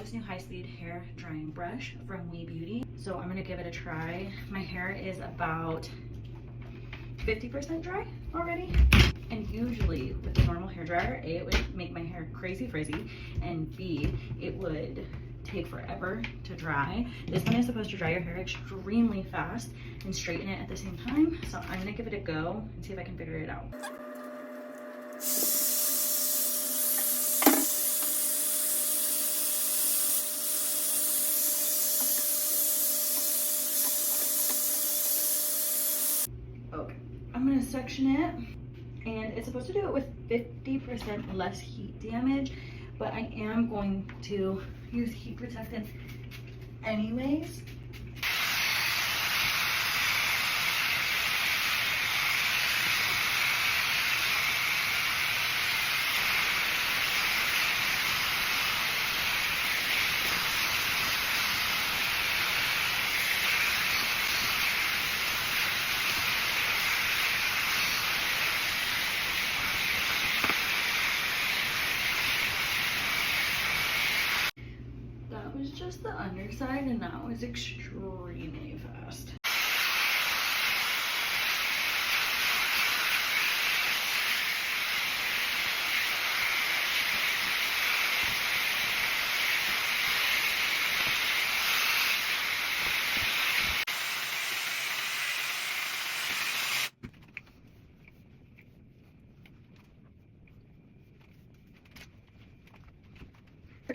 this new high-speed hair drying brush from WeBeauty, so I'm gonna give it a try. My hair is about 50% dry already, and usually with the normal hair dryer, A, it would make my hair crazy frizzy, and B, it would take forever to dry. This one is supposed to dry your hair extremely fast and straighten it at the same time, so I'm gonna give it a go and see if I can figure it out. Okay, I'm gonna section it, and it's supposed to do it with 50% less heat damage, but I am going to use heat protectant anyways. That was just the underside, and that was extremely fast.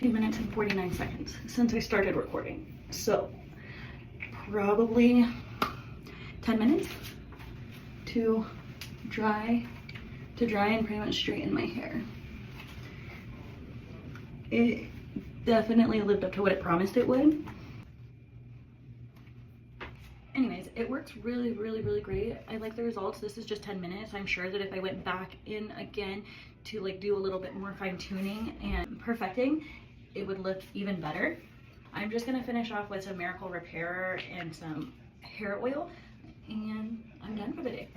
Minutes and 49 seconds since I started recording, so probably 10 minutes to dry and pretty much straighten my hair. It definitely lived up to what it promised it would. Anyways, it works really great. I like the results. This is just 10 minutes. I'm sure that if I went back in again to like do a little bit more fine-tuning and perfecting, it would look even better. I'm just gonna finish off with some Miracle Repairer and some hair oil, and I'm done for the day.